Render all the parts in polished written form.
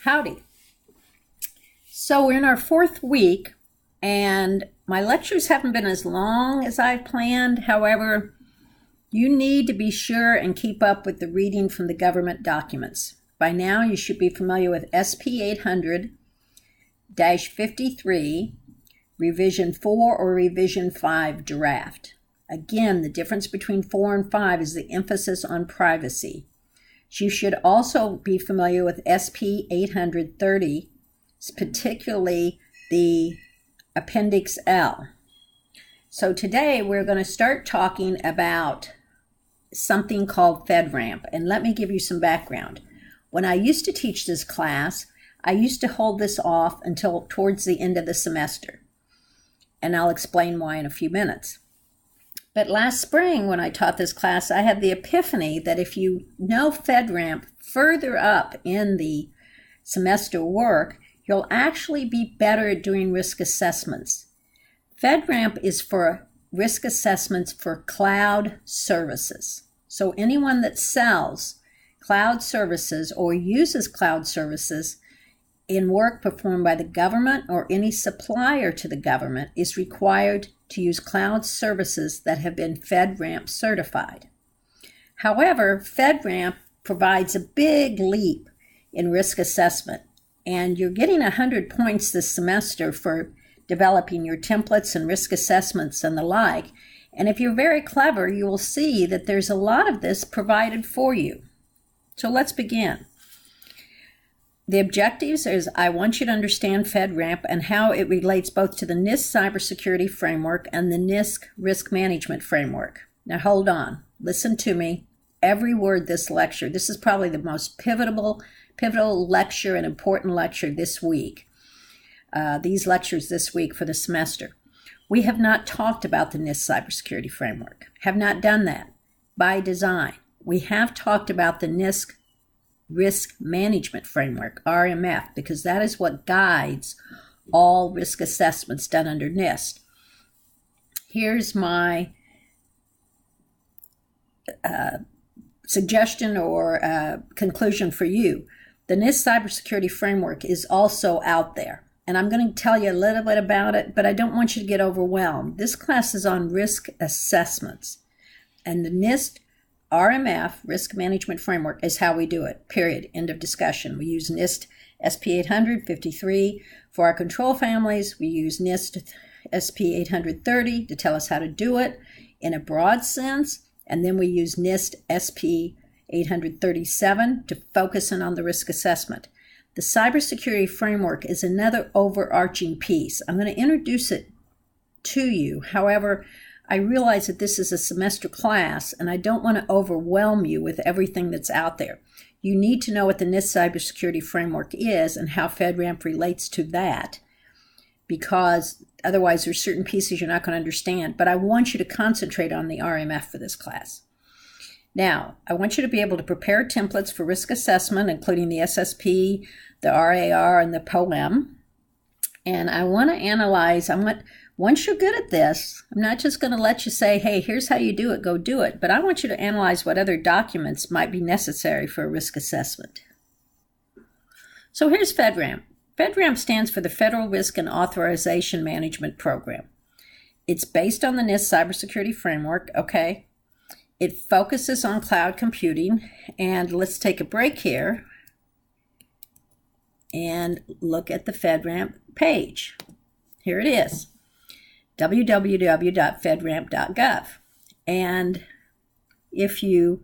Howdy. So we're in our fourth week, and my lectures haven't been as long as I planned. However, you need to be sure and keep up with the reading from the government documents. By now, you should be familiar with SP 800-53, Revision 4 or Revision 5 draft. Again, the difference between 4 and 5 is the emphasis on privacy. You should also be familiar with SP 830, particularly the Appendix L. So today we're going to start talking about something called Fedramp, and let me give you some background. When I used to teach this class, I used to hold this off until towards the end of the semester, and I'll explain why in a few minutes. But last spring, when I taught this class, I had the epiphany that if you know Fedramp further up in the semester work, you'll actually be better at doing risk assessments. Fedramp is for risk assessments for cloud services. So anyone that sells cloud services or uses cloud services in work performed by the government or any supplier to the government is required to use cloud services that have been FedRAMP certified. However, FedRAMP provides a big leap in risk assessment, and you're getting 100 points this semester for developing your templates and risk assessments and the like. And if you're very clever, you will see that there's a lot of this provided for you. So let's begin. The objectives is I want you to understand FedRAMP and how it relates both to the NIST cybersecurity framework and the NIST risk management framework. Now hold on, listen to me. Every word this lecture, this is probably the most pivotal lecture and important lecture this week. These lectures this week for the semester. We have not talked about the NIST cybersecurity framework, have not done that by design. We have talked about the NIST Risk Management Framework, RMF, because that is what guides all risk assessments done under NIST. Here's my suggestion or conclusion for you. The NIST Cybersecurity Framework is also out there, and I'm going to tell you a little bit about it, but I don't want you to get overwhelmed. This class is on risk assessments, and the NIST RMF, Risk Management Framework, is how we do it, period, end of discussion. We use NIST SP 800-53 for our control families. We use NIST SP 830 to tell us how to do it in a broad sense, and then we use NIST SP 837 to focus in on the risk assessment. The cybersecurity framework is another overarching piece. I'm going to introduce it to you. However, I realize that this is a semester class, and I don't want to overwhelm you with everything that's out there. You need to know what the NIST cybersecurity framework is and how FedRAMP relates to that, because otherwise there's certain pieces you're not going to understand. But I want you to concentrate on the RMF for this class. Now, I want you to be able to prepare templates for risk assessment, including the SSP, the RAR, and the POEM. And I want to analyze, once you're good at this, I'm not just going to let you say, hey, here's how you do it, go do it. But I want you to analyze what other documents might be necessary for a risk assessment. So here's FedRAMP. FedRAMP stands for the Federal Risk and Authorization Management Program. It's based on the NIST cybersecurity framework, okay? It focuses on cloud computing. And let's take a break here and look at the FedRAMP page. Here it is. www.fedramp.gov. And if you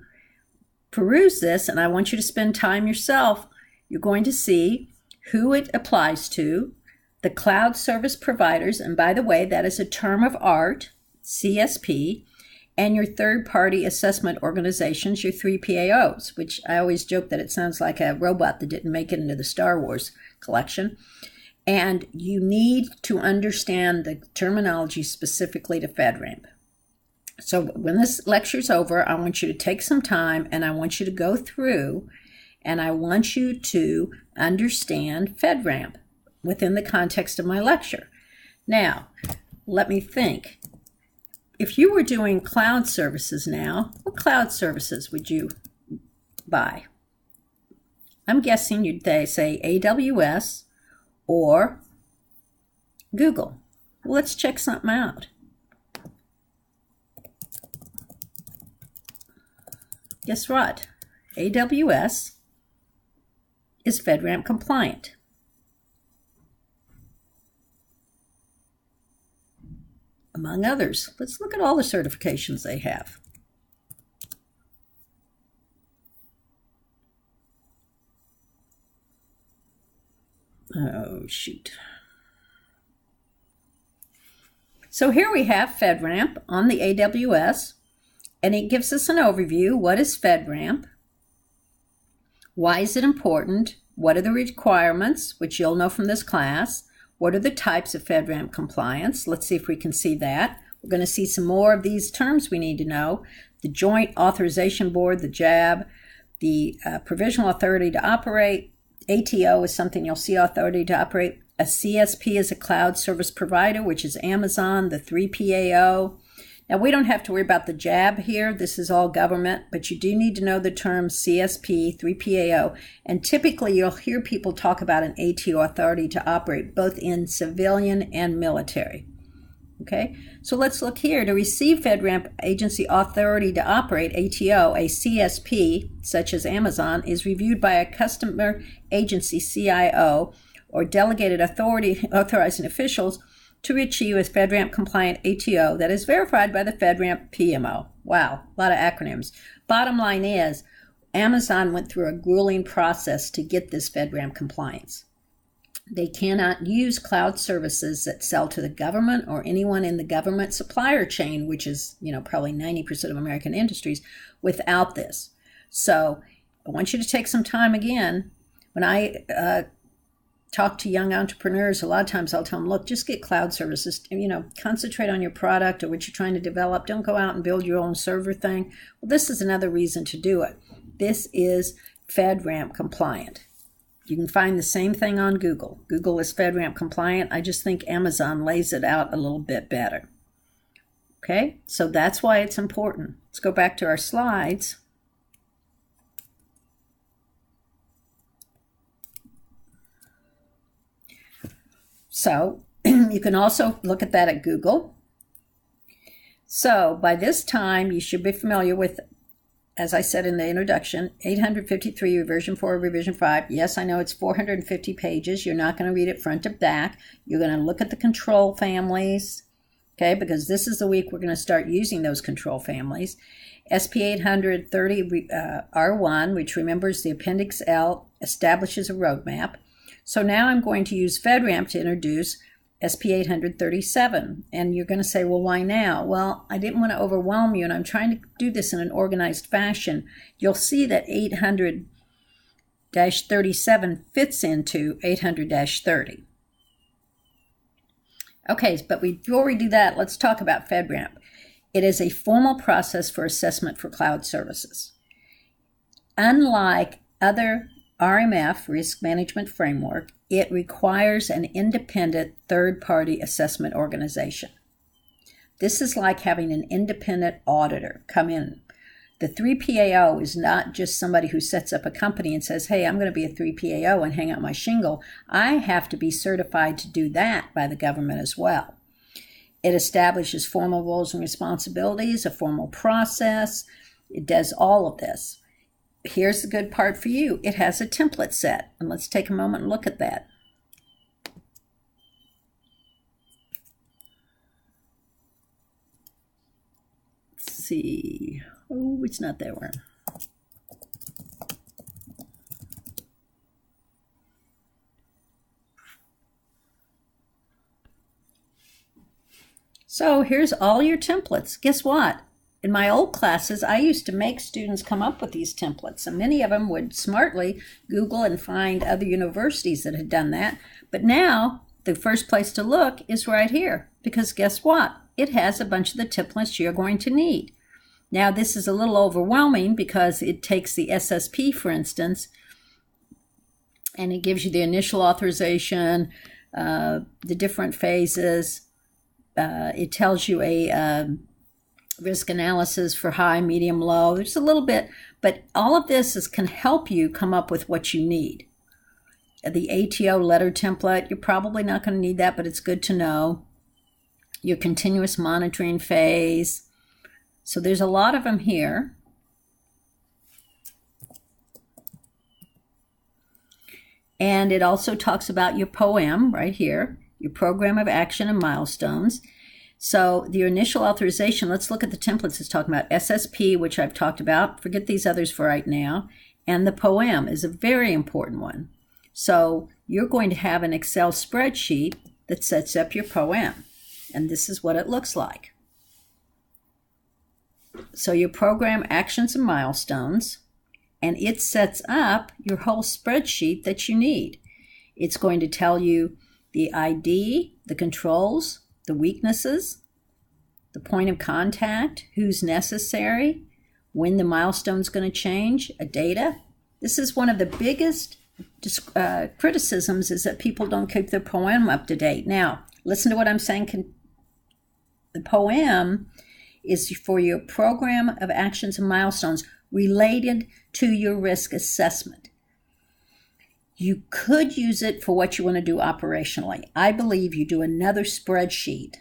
peruse this, and I want you to spend time yourself, you're going to see who it applies to, the cloud service providers, and by the way, that is a term of art, CSP, and your third-party assessment organizations, your 3 PAOs, which I always joke that it sounds like a robot that didn't make it into the Star Wars collection. And you need to understand the terminology specifically to FedRAMP. So when this lecture's over, I want you to take some time and I want you to go through and I want you to understand FedRAMP within the context of my lecture. Now, let me think. If you were doing cloud services now, what cloud services would you buy? I'm guessing you'd say AWS or Google. Well, let's check something out. Guess what? AWS is FedRAMP compliant. Among others. Let's look at all the certifications they have. Oh, shoot. So here we have FedRAMP on the AWS, and it gives us an overview. What is FedRAMP? Why is it important? What are the requirements, which you'll know from this class? What are the types of FedRAMP compliance? Let's see if we can see that. We're going to see some more of these terms we need to know. The Joint Authorization Board, the JAB, the Provisional Authority to Operate. ATO is something you'll see, Authority to Operate. A CSP is a cloud service provider, which is Amazon, the 3PAO. Now, we don't have to worry about the JAB here. This is all government, but you do need to know the terms CSP, 3PAO, and typically you'll hear people talk about an ATO, Authority to Operate, both in civilian and military. Okay, so let's look here. To receive FedRAMP Agency Authority to Operate, ATO, a CSP, such as Amazon, is reviewed by a customer agency, CIO, or delegated authority authorizing officials to achieve a FedRAMP compliant ATO that is verified by the FedRAMP PMO. Wow, a lot of acronyms. Bottom line is, Amazon went through a grueling process to get this FedRAMP compliance. They cannot use cloud services that sell to the government or anyone in the government supplier chain, which is, probably 90% of American industries, without this. So I want you to take some time again. When I talk to young entrepreneurs, a lot of times I'll tell them, look, just get cloud services, concentrate on your product or what you're trying to develop. Don't go out and build your own server thing. Well, this is another reason to do it. This is FedRAMP compliant. You can find the same thing on Google. Google is FedRAMP compliant. I just think Amazon lays it out a little bit better. Okay, so that's why it's important. Let's go back to our slides. So you can also look at that at Google. So by this time, you should be familiar with, as I said in the introduction, 853 revision 4, revision 5. Yes, I know it's 450 pages. You're not going to read it front to back. You're going to look at the control families, okay, because this is the week we're going to start using those control families. SP 830 R1, which remembers the Appendix L, establishes a roadmap. So now I'm going to use FedRAMP to introduce SP 837. And you're going to say, well, why now? Well, I didn't want to overwhelm you, and I'm trying to do this in an organized fashion. You'll see that 800-37 fits into 800-30. Okay, but before we do that, let's talk about FedRAMP. It is a formal process for assessment for cloud services. Unlike other RMF, Risk Management Framework, it requires an independent third-party assessment organization. This is like having an independent auditor come in. The 3PAO is not just somebody who sets up a company and says, hey, I'm going to be a 3PAO and hang out my shingle. I have to be certified to do that by the government as well. It establishes formal roles and responsibilities, a formal process. It does all of this. Here's the good part for you. It has a template set, and let's take a moment and look at that. Let's see. Oh, it's not that one. So here's all your templates. Guess what? In my old classes, I used to make students come up with these templates, and many of them would smartly Google and find other universities that had done that. But now, the first place to look is right here, because guess what? It has a bunch of the templates you're going to need. Now, this is a little overwhelming because it takes the SSP, for instance, and it gives you the initial authorization, the different phases. It tells you a risk analysis for high, medium, low. There's a little bit, but all of this can help you come up with what you need. The ATO letter template, you're probably not going to need that, but it's good to know. Your continuous monitoring phase. So there's a lot of them here. And it also talks about your POM right here, your program of action and milestones. So the initial authorization, let's look at the templates it's talking about. SSP, which I've talked about. Forget these others for right now. And the POM is a very important one. So you're going to have an Excel spreadsheet that sets up your POM. And this is what it looks like. So your program actions and milestones, and it sets up your whole spreadsheet that you need. It's going to tell you the ID, the controls, the weaknesses, the point of contact, who's necessary, when the milestone's going to change, a data. This is one of the biggest criticisms, is that people don't keep their POM up to date. Now, listen to what I'm saying. The POM is for your program of actions and milestones related to your risk assessment. You could use it for what you want to do operationally. I believe you do another spreadsheet,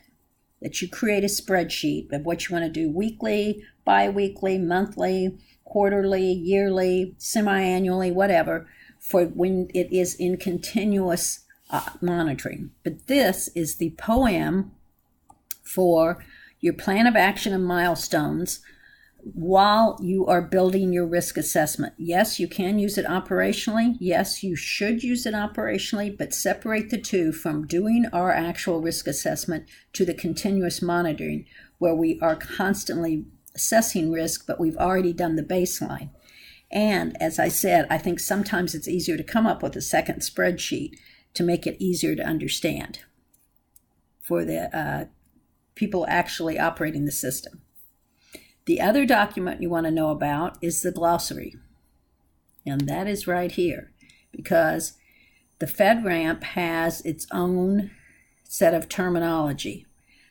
that you create a spreadsheet of what you want to do weekly, bi-weekly, monthly, quarterly, yearly, semi-annually, whatever, for when it is in continuous monitoring. But this is the POM for your plan of action and milestones while you are building your risk assessment. Yes, you can use it operationally. Yes, you should use it operationally, but separate the two from doing our actual risk assessment to the continuous monitoring, where we are constantly assessing risk, but we've already done the baseline. And as I said, I think sometimes it's easier to come up with a second spreadsheet to make it easier to understand for the people actually operating the system. The other document you want to know about is the glossary. And that is right here, because the Fedramp has its own set of terminology.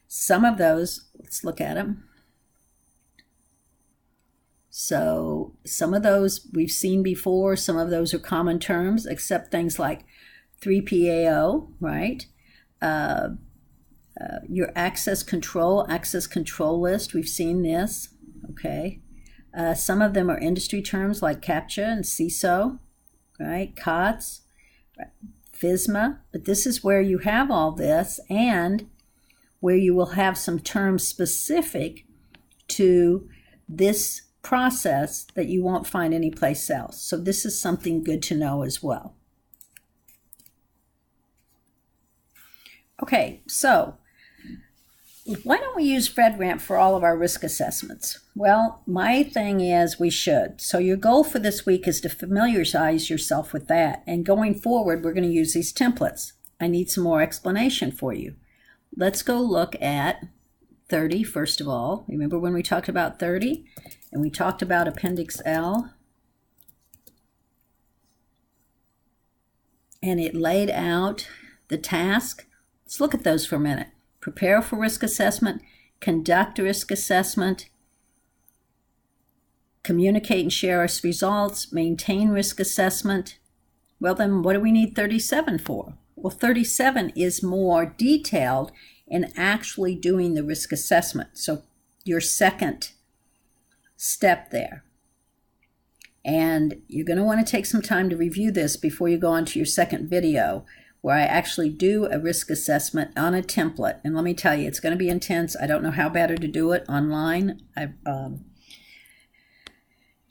Some of those, let's look at them. So some of those we've seen before, some of those are common terms, except things like 3PAO, right? Your access control list, we've seen this, okay? Some of them are industry terms like CAPTCHA and CISO, right? COTS, FSMA, but this is where you have all this and where you will have some terms specific to this process that you won't find anyplace else. So this is something good to know as well. Okay, so why don't we use Fedramp for all of our risk assessments? Well, my thing is we should. So your goal for this week is to familiarize yourself with that. And going forward, we're going to use these templates. I need some more explanation for you. Let's go look at 30 first of all. Remember when we talked about 30? And we talked about Appendix L. And it laid out the task. Let's look at those for a minute. Prepare for risk assessment, conduct risk assessment, communicate and share our results, maintain risk assessment. Well, then what do we need 37 for? Well, 37 is more detailed in actually doing the risk assessment. So your second step there. And you're going to want to take some time to review this before you go on to your second video, where I actually do a risk assessment on a template. And let me tell you, it's going to be intense. I don't know how better to do it online. I've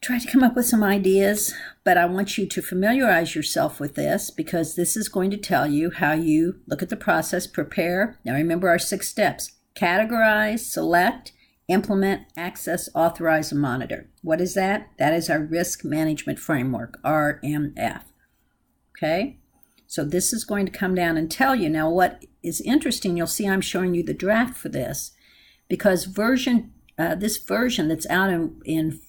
tried to come up with some ideas, but I want you to familiarize yourself with this, because this is going to tell you how you look at the process, prepare. Now remember our 6 steps: categorize, select, implement, access, authorize, and monitor. What is that? That is our risk management framework, RMF. Okay? So this is going to come down and tell you. Now what is interesting, you'll see I'm showing you the draft for this, because this version that's out in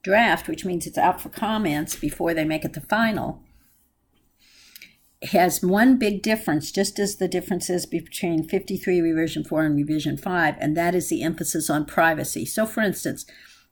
draft, which means it's out for comments before they make it to final, has one big difference, just as the difference is between 53 revision 4 and revision 5, and that is the emphasis on privacy. So for instance,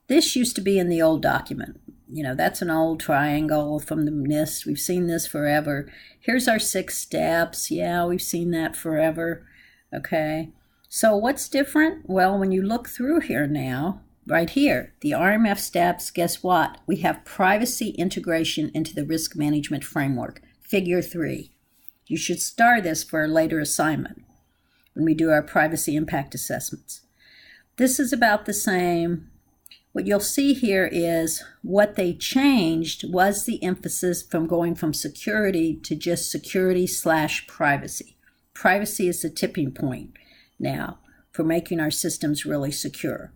this used to be in the old document. You know, that's an old triangle from the NIST. We've seen this forever. Here's our 6 steps. Yeah, we've seen that forever. Okay. So what's different? Well, when you look through here now, right here, the RMF steps, guess what? We have privacy integration into the risk management framework. Figure 3. You should star this for a later assignment when we do our privacy impact assessments. This is about the same. What you'll see here is what they changed was the emphasis from going from security to just security/privacy. Privacy is the tipping point now for making our systems really secure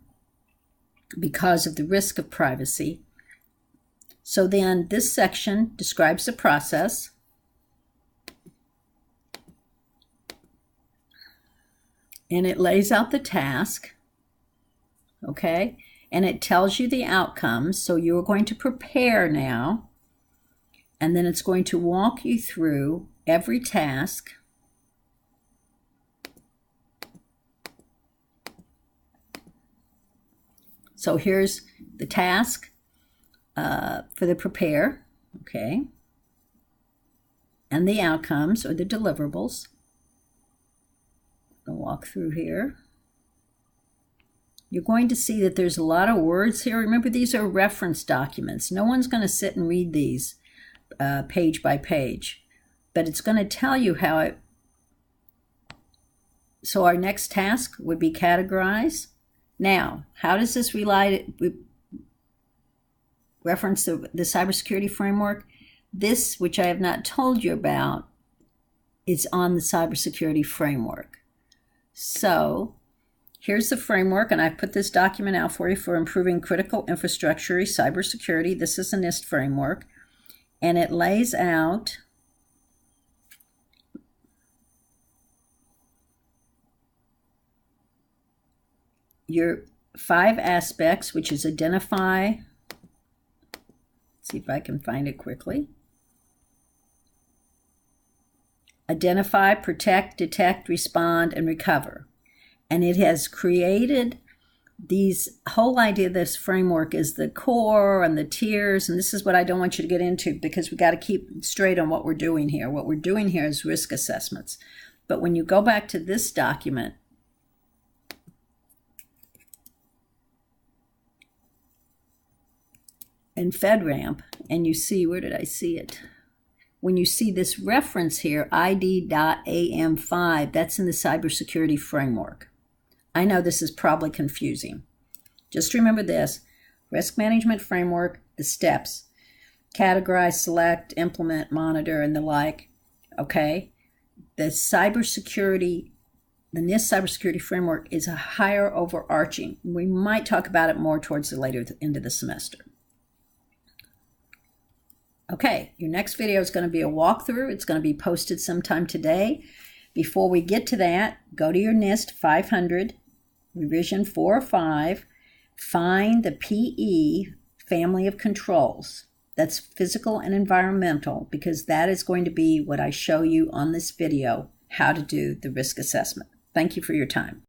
because of the risk of privacy. So then this section describes the process. And it lays out the task, okay? And it tells you the outcomes. So you're going to prepare now, and then it's going to walk you through every task. So here's the task for the prepare, okay? And the outcomes or the deliverables. I'll walk through here. You're going to see that there's a lot of words here. Remember, these are reference documents. No one's going to sit and read these page by page, but it's going to tell you how it. So our next task would be categorize. Now, how does this reference the cybersecurity framework? This, which I have not told you about, is on the cybersecurity framework. So here's the framework, and I've put this document out for you for improving critical infrastructure cybersecurity. This is a NIST framework, and it lays out your 5 aspects, which is identify. Let's see if I can find it quickly. Identify, protect, detect, respond, and recover. And it has created these whole idea of this framework is the core and the tiers. And this is what I don't want you to get into, because we got to keep straight on what we're doing here. What we're doing here is risk assessments. But when you go back to this document, in Fedramp, and you see, where did I see it? When you see this reference here, ID.AM5, that's in the cybersecurity framework. I know this is probably confusing. Just remember this: risk management framework, the steps, categorize, select, implement, monitor, and the like. Okay? The cybersecurity, the NIST cybersecurity framework is a higher overarching. We might talk about it more towards the later end of the semester. Okay, your next video is going to be a walkthrough. It's going to be posted sometime today. Before we get to that, go to your NIST 500, revision 4 or 5, find the PE family of controls. That's physical and environmental, because that is going to be what I show you on this video, how to do the risk assessment. Thank you for your time.